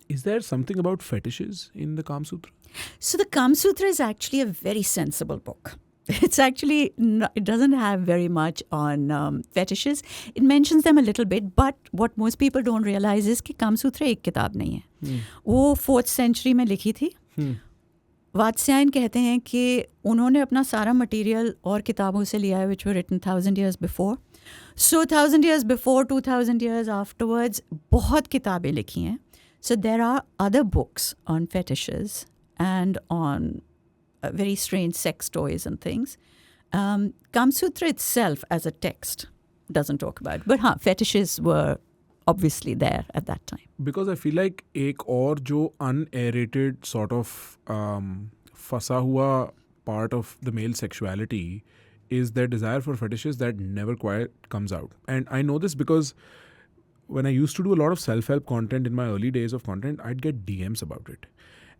Is there something about fetishes in the Kama Sutra? So the Kama Sutra is actually a very sensible book. It's actually, it doesn't have very much on fetishes. It mentions them a little bit, but what most people don't realize is कि Kama Sutra एक किताब नहीं है. वो 4th century में लिखी थी. वात्स्यायन कहते हैं कि उन्होंने अपना सारा मटेरियल और किताबों से लिया है which were written 1000 years before. So 1000 years before, 2000 years afterwards, बहुत किताबें लिखी हैं. So there are other books on fetishes and on very strange sex toys and things. Kama Sutra itself as a text doesn't talk about it. But fetishes were obviously there at that time. Because I feel like एक और जो unaerated sort of फंसा हुआ part of the male sexuality is their desire for fetishes that never quite comes out. And I know this because when I used to do a lot of self-help content in my early days of content, I'd get DMs about it.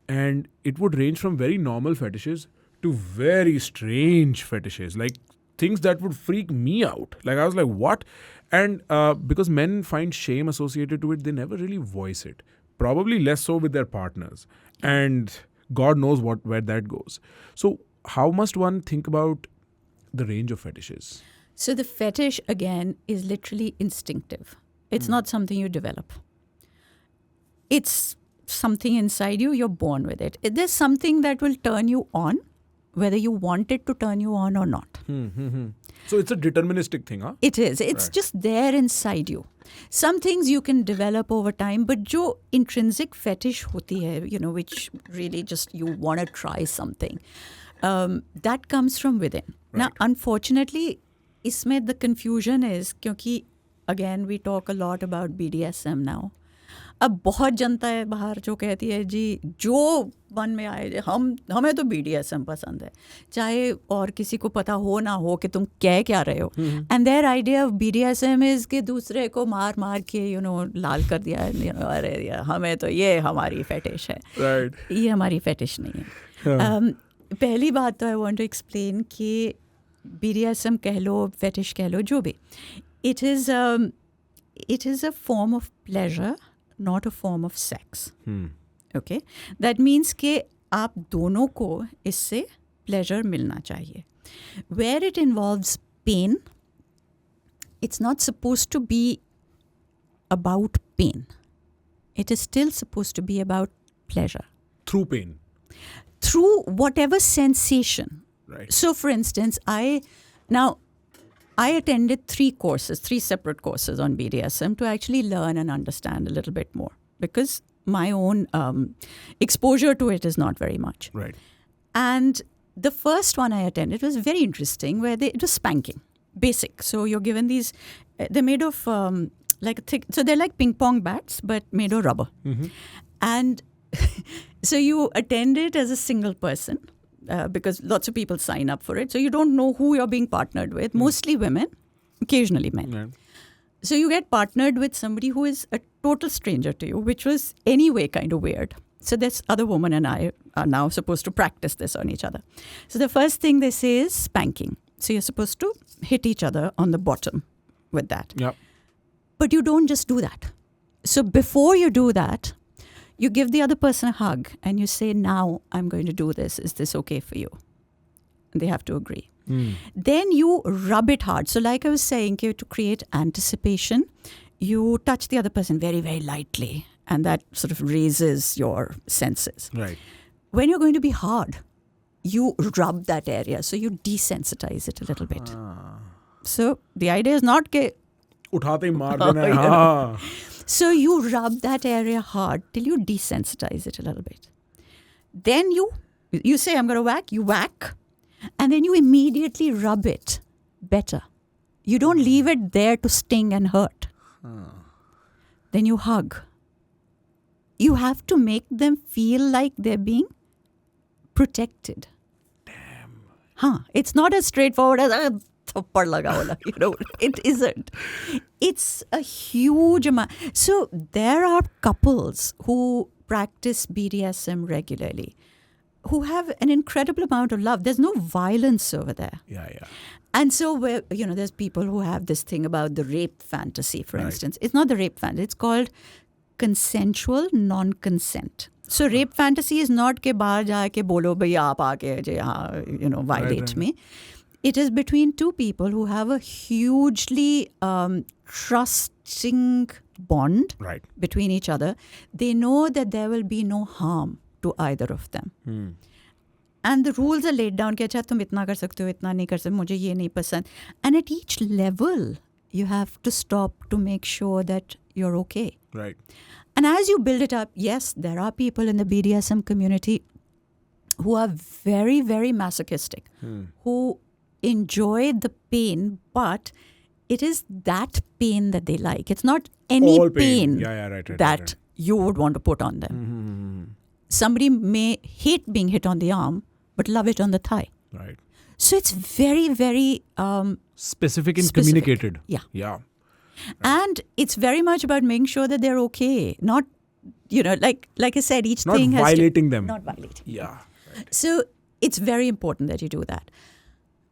And it would range from very normal fetishes to very strange fetishes, like things that would freak me out. Like I was like, what? And because men find shame associated to it, they never really voice it. Probably less so with their partners. And God knows where that goes. So how must one think about the range of fetishes? So the fetish, again, is literally instinctive. It's not something you develop. It's something inside you. You're born with it. There's something that will turn you on, whether you want it to turn you on or not. So it's a deterministic thing, huh? It is. It's just there inside you. Some things you can develop over time, but जो intrinsic fetish होती है, which really just you want to try something, that comes from within. Right. Now, unfortunately, इसमें the confusion is क्योंकि again we talk a lot about BDSM now. अब बहुत जनता है बाहर जो कहती है जी जो मन में आए हमें तो BDSM पसंद है, चाहे और किसी को पता हो ना हो कि तुम कह क्या रहे हो. And their idea of BDSM is कि दूसरे को मार मार के लाल कर दिया है. अरे हमें तो ये हमारी फेटिश है. ये हमारी फेटिश नहीं है. पहली बात तो आई वांट टू एक्सप्लेन कि BDSM कह लो, फेटिश कह लो, जो भी, it is a form of pleasure, not a form of sex. Okay? That means कि आप दोनों को इससे pleasure मिलना चाहिए. Where it involves pain, it's not supposed to be about pain. It is still supposed to be about pleasure. Through pain. Through whatever sensation. Right. So, for instance, I attended 3 separate courses on BDSM to actually learn and understand a little bit more, because my own exposure to it is not very much. Right. And the first one I attended was very interesting, where it was spanking, basic. So you're given these, they're made of like a thick, so they're like ping pong bats, but made of rubber. And so you attend it as a single person. Because lots of people sign up for it. So you don't know who you're being partnered with. Mostly women, occasionally men. Yeah. So you get partnered with somebody who is a total stranger to you, which was anyway kind of weird. So this other woman and I are now supposed to practice this on each other. So the first thing they say is spanking. So you're supposed to hit each other on the bottom with that. Yeah. But you don't just do that. So before you do that, you give the other person a hug and you say, now I'm going to do this. Is this okay for you? And they have to agree. Then you rub it hard. So like I was saying, to create anticipation, you touch the other person very, very lightly. And that sort of raises your senses. Right. When you're going to be hard, you rub that area. So you desensitize it a little bit. So the idea is not ke उठाते ही मार देना है. So you rub that area hard till you desensitize it a little bit. Then you say, I'm going to whack, you whack, and then you immediately rub it better. You don't leave it there to sting and hurt. Then you hug. You have to make them feel like they're being protected. Damn. It's not as straightforward as it isn't. It's a huge amount. So there are couples who practice BDSM regularly who have an incredible amount of love. There's no violence over there. Yeah. And so there's people who have this thing about the rape fantasy, for instance. It's not the rape fantasy. It's called consensual non-consent. So rape fantasy is not के बाहर जाके बोलो भैया आप आके जो यहाँ violate right. me. It is between two people who have a hugely trusting bond Right. between each other. They know that there will be no harm to either of them. And the rules are laid down कि अच्छा तुम इतना कर सकते हो इतना नहीं कर सकते मुझे ये नहीं पसंद. And at each level you have to stop to make sure that you're okay. Right. And as you build it up, yes, there are people in the BDSM community who are very, very masochistic, who enjoy the pain, but it is that pain that they like. It's not any All pain Yeah, right. that you would want to put on them. Somebody may hate being hit on the arm, but love it on the thigh. Right. So it's very, very Specific and specific. communicated. Yeah. Yeah. And it's very much about making sure that they're okay. Not, like I said, each Not thing has violating them. Not violating. Yeah. Right. So it's very important that you do that.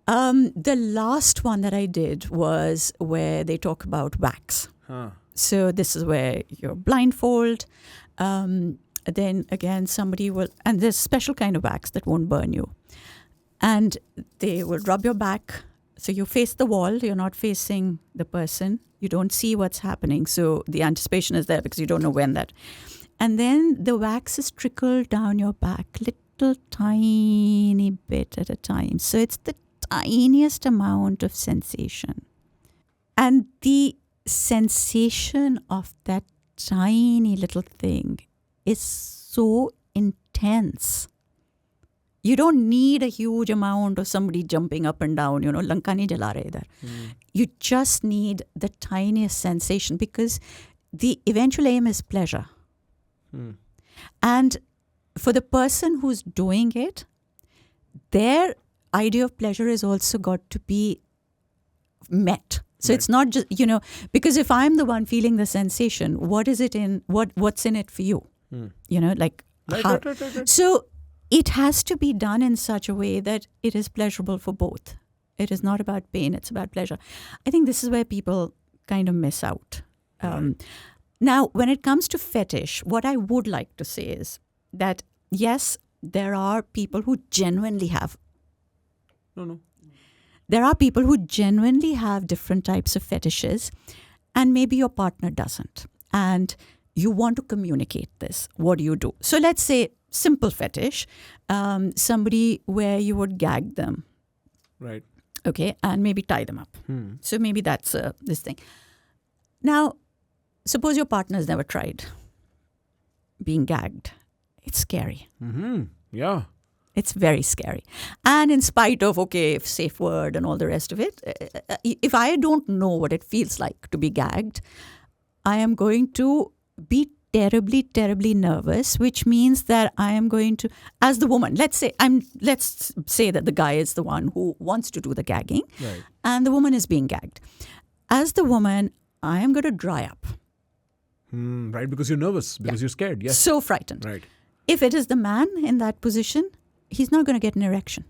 The last one that I did was where they talk about wax. So this is where you're blindfold. Then again, somebody will, and there's a special kind of wax that won't burn you. And they will rub your back. So you face the wall, you're not facing the person. You don't see what's happening. So the anticipation is there because you don't know when that. And then the wax is trickled down your back, little tiny bit at a time. So it's the tiniest amount of sensation. And the sensation of that tiny little thing is so intense. You don't need a huge amount of somebody jumping up and down, lanka nahi jala rahe idhar. You just need the tiniest sensation because the eventual aim is pleasure. And for the person who's doing it, their idea of pleasure has also got to be met. So it's not just, because if I'm the one feeling the sensation, what is it in, what's in it for you? Like how? Right. So it has to be done in such a way that it is pleasurable for both. It is not about pain, it's about pleasure. I think this is where people kind of miss out. Now, when it comes to fetish, what I would like to say is that, yes, there are people who genuinely have. No. There are people who genuinely have different types of fetishes, and maybe your partner doesn't. And you want to communicate this. What do you do? So let's say simple fetish, somebody where you would gag them. Right. Okay, and maybe tie them up. So maybe that's this thing. Now, suppose your partner's never tried being gagged. It's scary. Yeah. It's very scary. And in spite of, safe word and all the rest of it, if I don't know what it feels like to be gagged, I am going to be terribly, terribly nervous, which means that I am going to, as the woman, let's say that the guy is the one who wants to do the gagging, Right. and the woman is being gagged. As the woman, I am going to dry up. Right, because you're nervous, because you're scared. Yes. So frightened. Right. If it is the man in that position, he's not going to get an erection.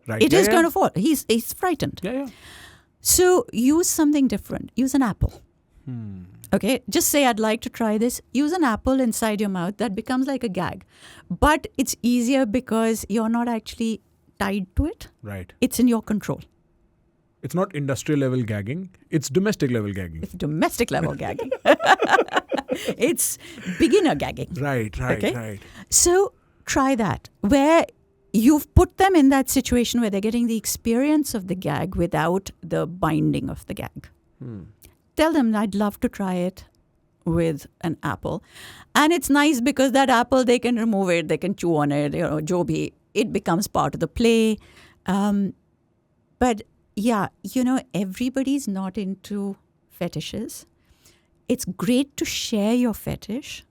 Right. It is going to fall. He's frightened. Yeah. So use something different. Use an apple. Okay, just say I'd like to try this. Use an apple inside your mouth. That becomes like a gag. But it's easier because you're not actually tied to it. Right. It's in your control. It's not industrial level gagging. It's domestic level gagging. It's domestic level gagging. It's beginner gagging. Right. Okay? Right. So try that, where you've put them in that situation where they're getting the experience of the gag without the binding of the gag. Tell them, I'd love to try it with an apple. And it's nice because that apple, they can remove it, they can chew on it, jo bhi, it becomes part of the play. But yeah, everybody's not into fetishes. It's great to share your fetish,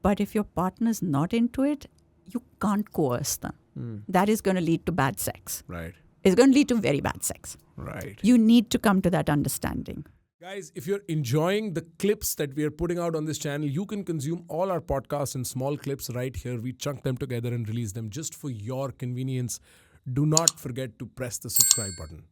but if your partner's not into it, you can't coerce them. That is going to lead to bad sex. Right. It's going to lead to very bad sex. Right. You need to come to that understanding. Guys, if you're enjoying the clips that we are putting out on this channel, you can consume all our podcasts in small clips right here. We chunk them together and release them just for your convenience. Do not forget to press the subscribe button.